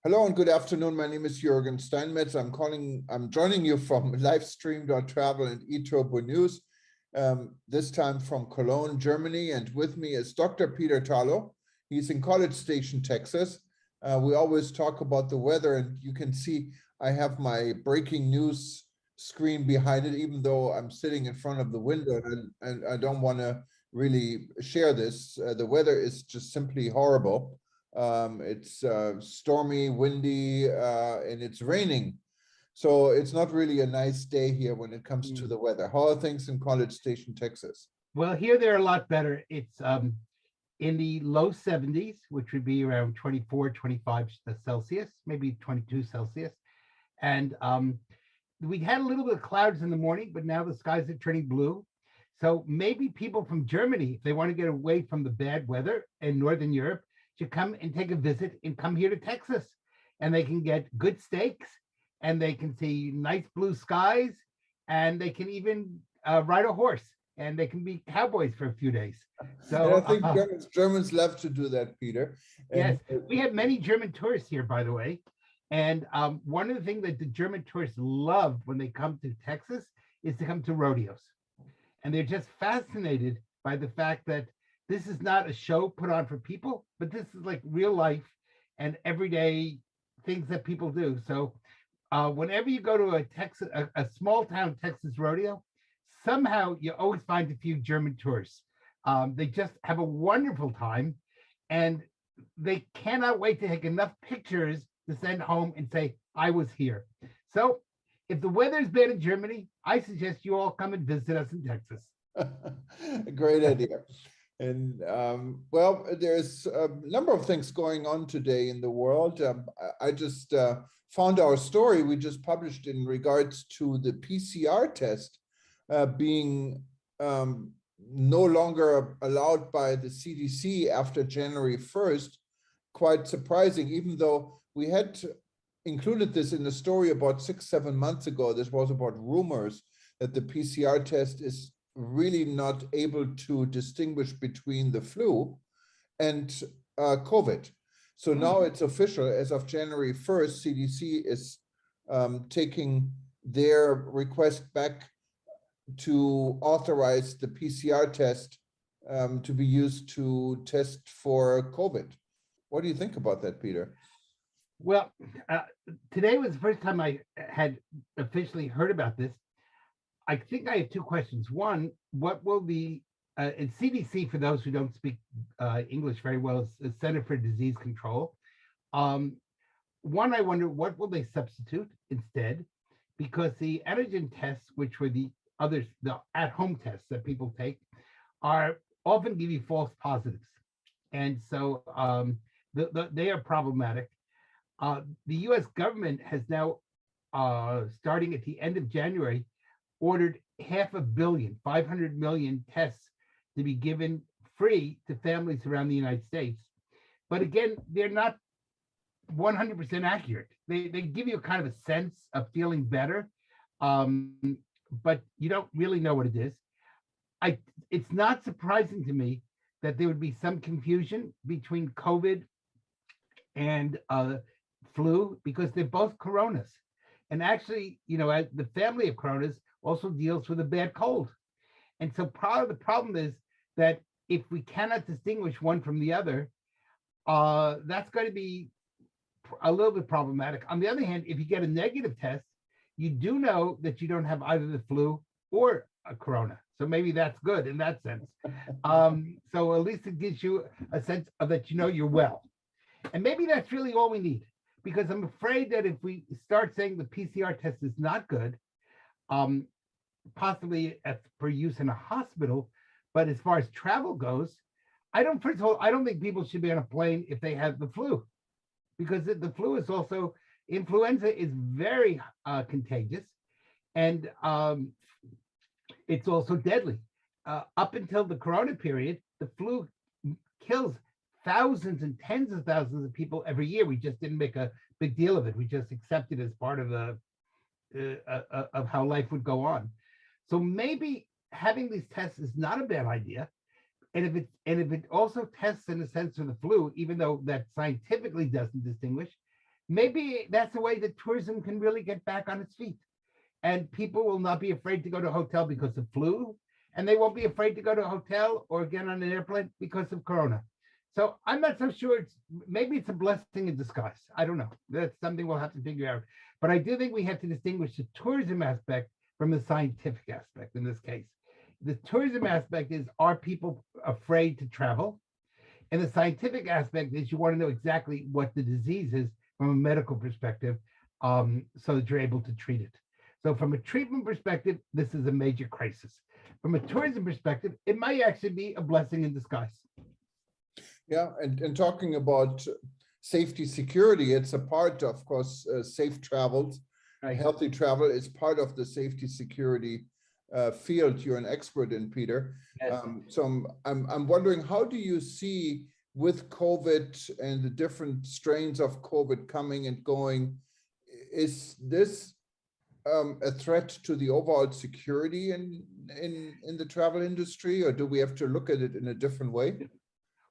Hello and good afternoon. My name is Jürgen Steinmetz. I'm joining you from livestream.travel and eTurbo News, this time from Cologne, Germany. And with me is Dr. Peter Talo. He's in College Station, Texas. We always talk about the weather, and you can see I have my breaking news screen behind it, even though I'm sitting in front of the window and I don't want to really share this. The weather is just simply horrible. It's stormy, windy, and it's raining. So it's not really a nice day here when it comes to the weather. How are things in College Station, Texas? Well, here they're a lot better. It's in the low 70s, which would be around 24, 25 Celsius, maybe 22 Celsius. And we had a little bit of clouds in the morning, but now the skies are turning blue. So maybe people from Germany, if they want to get away from the bad weather in Northern Europe, should come and take a visit and come here to Texas. And they can get good steaks and they can see nice blue skies and they can even ride a horse and they can be cowboys for a few days. And I So think Germans love to do that, Peter. And yes, we have many German tourists here, by the way. And one of the things that the German tourists love when they come to Texas is to come to rodeos. And they're just fascinated by the fact that this is not a show put on for people, but this is like real life and everyday things that people do. So whenever you go to a small town Texas rodeo, somehow you always find a few German tourists. They just have a wonderful time and they cannot wait to take enough pictures to send home and say, I was here. So if the weather's bad in Germany, I suggest you all come and visit us in Texas. great idea. And well, there's a number of things going on today in the world. I just found our story we just published in regards to the PCR test being no longer allowed by the CDC after January 1st. Quite surprising, even though we had included this in the story about 6-7 months ago. This was about rumors that the PCR test is really not able to distinguish between the flu and COVID. So now it's official. As of January 1st, CDC is taking their request back to authorize the PCR test to be used to test for COVID. What do you think about that, Peter? Well, today was the first time I had officially heard about this. I think I have two questions. One, what will the CDC, for those who don't speak English very well, is the Center for Disease Control. One, I wonder what will they substitute instead, because the antigen tests, which were the others, the at-home tests that people take, are often give you false positives, and so they are problematic. The U.S. government has now, starting at the end of January, ordered 500 million tests to be given free to families around the United States. But again, they're not 100% accurate. They give you kind of a sense of feeling better, but you don't really know what it is. It's not surprising to me that there would be some confusion between COVID and flu because they're both coronas. And actually, the family of coronas also deals with a bad cold. And so part of the problem is that if we cannot distinguish one from the other, that's going to be a little bit problematic. On the other hand, if you get a negative test, you do know that you don't have either the flu or a corona. So maybe that's good in that sense. So at least it gives you a sense of that you're well. And maybe that's really all we need, because I'm afraid that if we start saying the PCR test is not good, possibly for use in a hospital, but as far as travel goes, first of all, I don't think people should be on a plane if they have the flu, because the flu is also, influenza is very contagious, and it's also deadly. Up until the corona period, the flu kills thousands and tens of thousands of people every year. We just didn't make a big deal of it. We just accepted it as part of of how life would go on. So maybe having these tests is not a bad idea. And if it also tests in a sense for the flu, even though that scientifically doesn't distinguish, maybe that's the way that tourism can really get back on its feet. And people will not be afraid to go to a hotel because of flu, and they won't be afraid to go to a hotel or get on an airplane because of corona. So I'm not so sure. Maybe it's a blessing in disguise. I don't know. That's something we'll have to figure out. But I do think we have to distinguish the tourism aspect from the scientific aspect in this case. The tourism aspect is, are people afraid to travel? And the scientific aspect is, you want to know exactly what the disease is from a medical perspective, so that you're able to treat it. So from a treatment perspective, this is a major crisis. From a tourism perspective, it might actually be a blessing in disguise. Yeah, and talking about safety, security, it's a part, of course, safe travels, Right. healthy travel is part of the safety security field you're an expert in, Peter. Yes. So I'm wondering, how do you see with COVID and the different strains of COVID coming and going, is this a threat to the overall security in the travel industry, or do we have to look at it in a different way?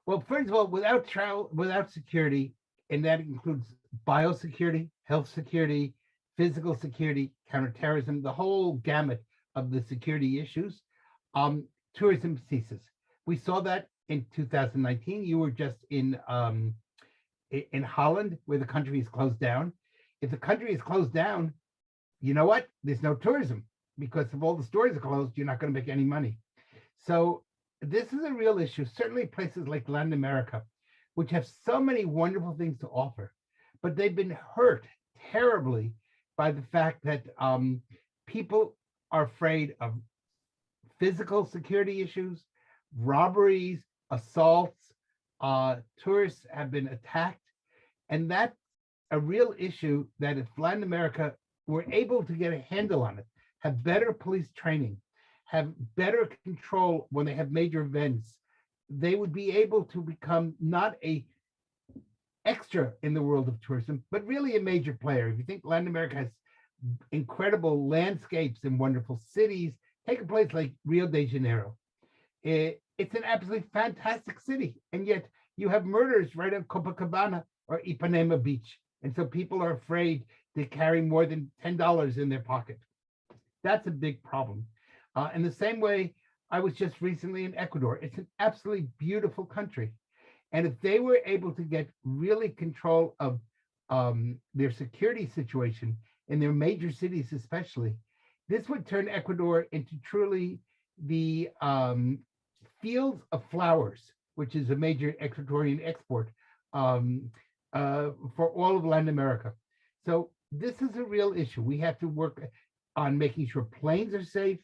Well, first of all, without travel, without security, and that includes biosecurity, health security, physical security, counterterrorism, the whole gamut of the security issues, tourism ceases. We saw that in 2019. You were just in Holland, where the country is closed down. If the country is closed down, you know what? There's no tourism, because if all the stores are closed, you're not going to make any money. So this is a real issue. Certainly places like Latin America, which have so many wonderful things to offer, but they've been hurt terribly by the fact that people are afraid of physical security issues, robberies, assaults. Tourists have been attacked, and that's a real issue that if Latin America were able to get a handle on it, have better police training, have better control when they have major events, they would be able to become not a extra in the world of tourism, but really a major player. If you think Latin America has incredible landscapes and wonderful cities, take a place like Rio de Janeiro. It's an absolutely fantastic city, and yet you have murders right at Copacabana or Ipanema Beach. And so people are afraid to carry more than $10 in their pocket. That's a big problem. In the same way, I was just recently in Ecuador. It's an absolutely beautiful country. And if they were able to get really control of their security situation in their major cities, especially, this would turn Ecuador into truly the fields of flowers, which is a major Ecuadorian export for all of Latin America. So this is a real issue. We have to work on making sure planes are safe.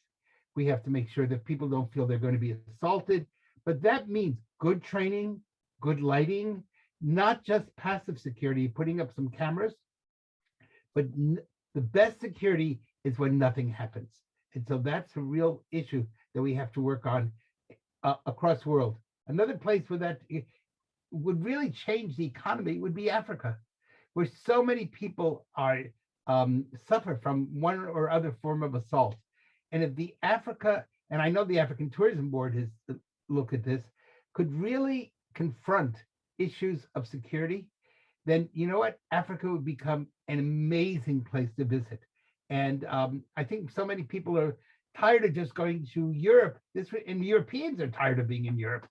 We have to make sure that people don't feel they're going to be assaulted. But that means good training, good lighting, not just passive security, putting up some cameras, but the best security is when nothing happens. And so that's a real issue that we have to work on across the world. Another place where that would really change the economy would be Africa, where so many people are suffer from one or other form of assault. And if the Africa, and I know the African Tourism Board has looked at this, could really confront issues of security, then you know what? Africa would become an amazing place to visit. And I think so many people are tired of just going to Europe. And Europeans are tired of being in Europe.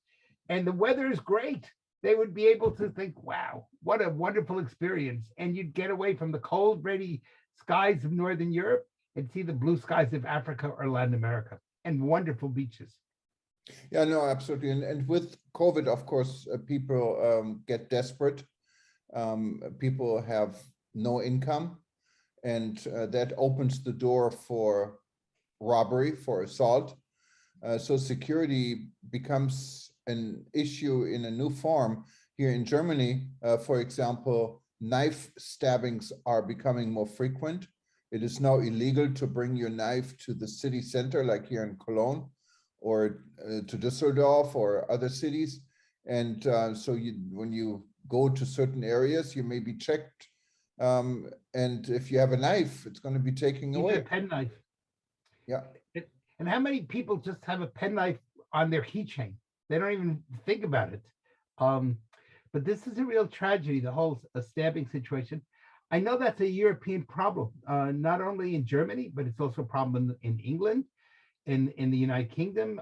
And the weather is great. They would be able to think, wow, what a wonderful experience. And you'd get away from the cold, rainy skies of Northern Europe and see the blue skies of Africa or Latin America and wonderful beaches. Yeah, no, absolutely. And with COVID, of course, people get desperate. People have no income, and that opens the door for robbery, for assault. So security becomes an issue in a new form. Here in Germany, for example, knife stabbings are becoming more frequent. It is now illegal to bring your knife to the city center, like here in Cologne, or to Düsseldorf or other cities. And so when you go to certain areas, you may be checked. And if you have a knife, it's going to be taken Even away. a penknife. Yeah. And how many people just have a penknife on their keychain? They don't even think about it. But this is a real tragedy, the whole stabbing situation. I know that's a European problem, not only in Germany, but it's also a problem in England, in the United Kingdom,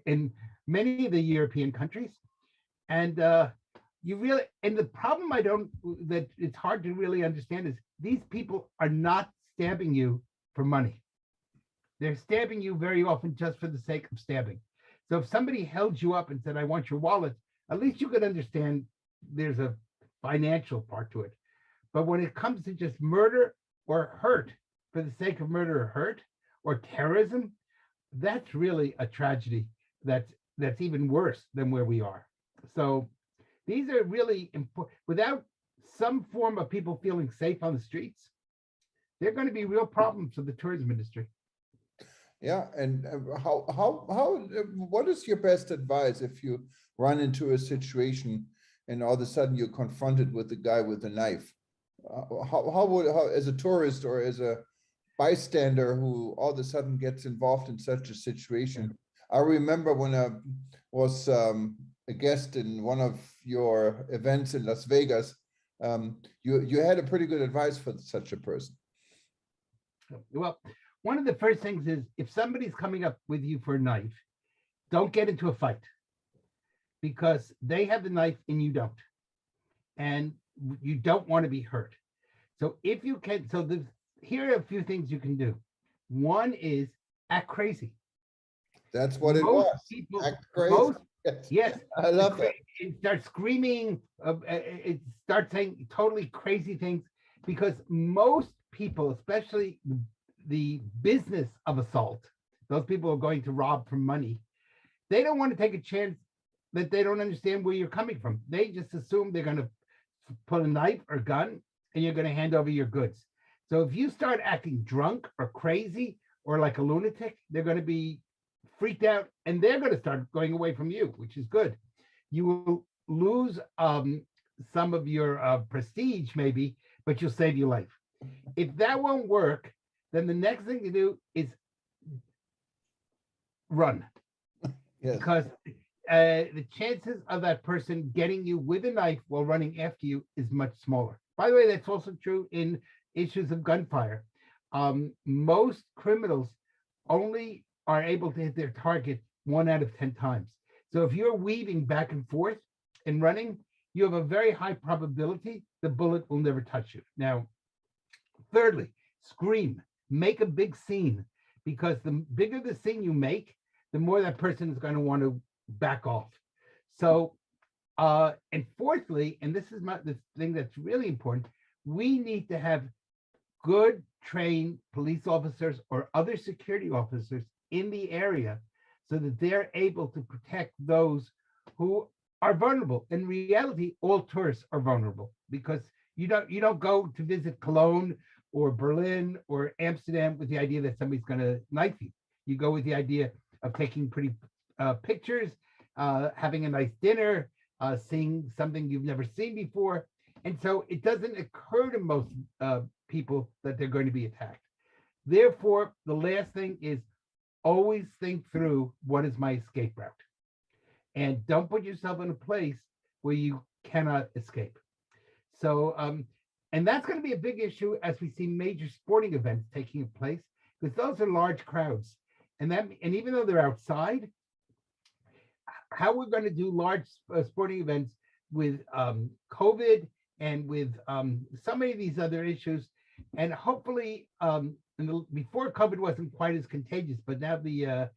in many of the European countries. And you really, and the problem that it's hard to really understand is these people are not stabbing you for money. They're stabbing you very often just for the sake of stabbing. So if somebody held you up and said, I want your wallet, at least you could understand there's a financial part to it. But when it comes to just murder or hurt for the sake of murder or hurt or terrorism, that's really a tragedy that's even worse than where we are. So these are really important. Without some form of people feeling safe on the streets, there are going to be real problems for the tourism industry. Yeah, and what is your best advice if you run into a situation and all of a sudden you're confronted with the guy with a knife? How as a tourist or as a bystander who all of a sudden gets involved in such a situation? I remember when I was a guest in one of your events in Las Vegas, you had a pretty good advice for such a person. Well, one of the first things is if somebody's coming up with you for a knife, don't get into a fight because they have the knife and you don't. And you don't want to be hurt. So if you can, here are a few things you can do. One is act crazy. That's what it was. People, act crazy. Yes, I love that. It starts screaming, it starts saying totally crazy things because most people, especially the business of assault, those people who are going to rob for money, they don't want to take a chance that they don't understand where you're coming from. They just assume they're going to pull a knife or gun and you're going to hand over your goods. So if you start acting drunk or crazy or like a lunatic, they're going to be freaked out and they're going to start going away from you, which is good. You will lose some of your prestige maybe, but you'll save your life. If that won't work, then the next thing to do is run. Yes. Because the chances of that person getting you with a knife while running after you is much smaller. By the way, that's also true in issues of gunfire. Most criminals only are able to hit their target 1 out of 10 times. So if you're weaving back and forth and running, you have a very high probability the bullet will never touch you. Now, thirdly, scream, make a big scene, because the bigger the scene you make, the more that person is going to want to back off. So, and fourthly, and this is the thing that's really important, we need to have good trained police officers or other security officers in the area so that they're able to protect those who are vulnerable. In reality, all tourists are vulnerable because you don't go to visit Cologne or Berlin or Amsterdam with the idea that somebody's going to knife you. You go with the idea of taking pretty pictures, having a nice dinner, seeing something you've never seen before. And so it doesn't occur to most people that they're going to be attacked. Therefore, the last thing is always think through, what is my escape route? And don't put yourself in a place where you cannot escape. So, and that's going to be a big issue as we see major sporting events taking place, because those are large crowds. And even though they're outside, how we're going to do large sporting events with COVID and with so many of these other issues, and hopefully before COVID wasn't quite as contagious, but now the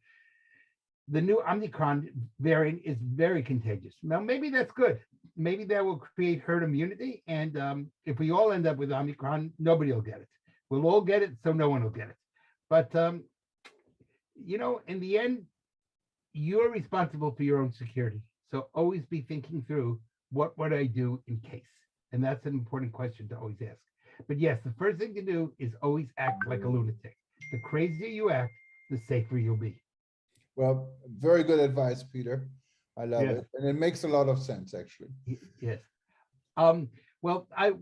new Omicron variant is very contagious. Now, maybe that's good. Maybe that will create herd immunity. And if we all end up with Omicron, nobody will get it. We'll all get it, so no one will get it. But, in the end, you're responsible for your own security. So always be thinking through, what would I do in case? And that's an important question to always ask. But yes, the first thing to do is always act like a lunatic. The crazier you act, the safer you'll be. Well, very good advice, Peter. I love it. And it makes a lot of sense, actually. Yes. Well, I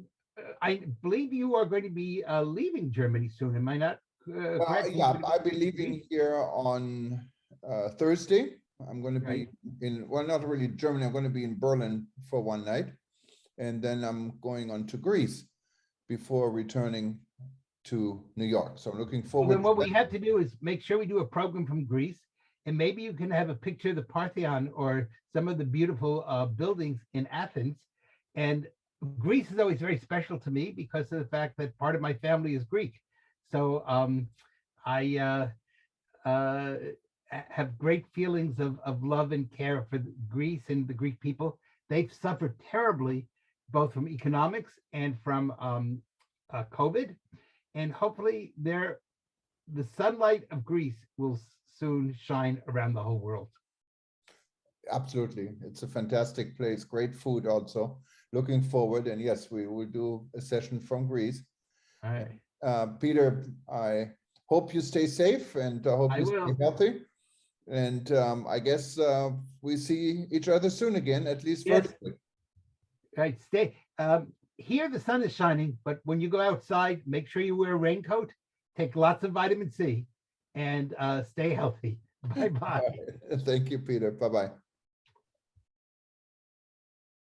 believe you are going to be leaving Germany soon. Am I not correct? Yeah, I'll be leaving here on Thursday. I'm going to be in, well, not really Germany. I'm going to be in Berlin for one night. and then I'm going on to Greece before returning to New York. So I'm looking Well, forward then to what that. we have to do is make sure we do a program from Greece, and maybe you can have a picture of the Parthenon or some of the beautiful buildings in Athens. And Greece is always very special to me because of the fact that part of my family is Greek. So I have great feelings of love and care for Greece and the Greek people. They've suffered terribly, both from economics and from COVID. And hopefully the sunlight of Greece will soon shine around the whole world. Absolutely. It's a fantastic place, great food also. Looking forward. And yes, we will do a session from Greece. All right. Peter, I hope you stay safe and I hope I you stay will. healthy. And I guess we see each other soon again, at least Yes. virtually. Right. Stay. Here the sun is shining, but when you go outside, make sure you wear a raincoat, take lots of vitamin C, and stay healthy. Bye-bye. Thank you, Peter. Bye-bye.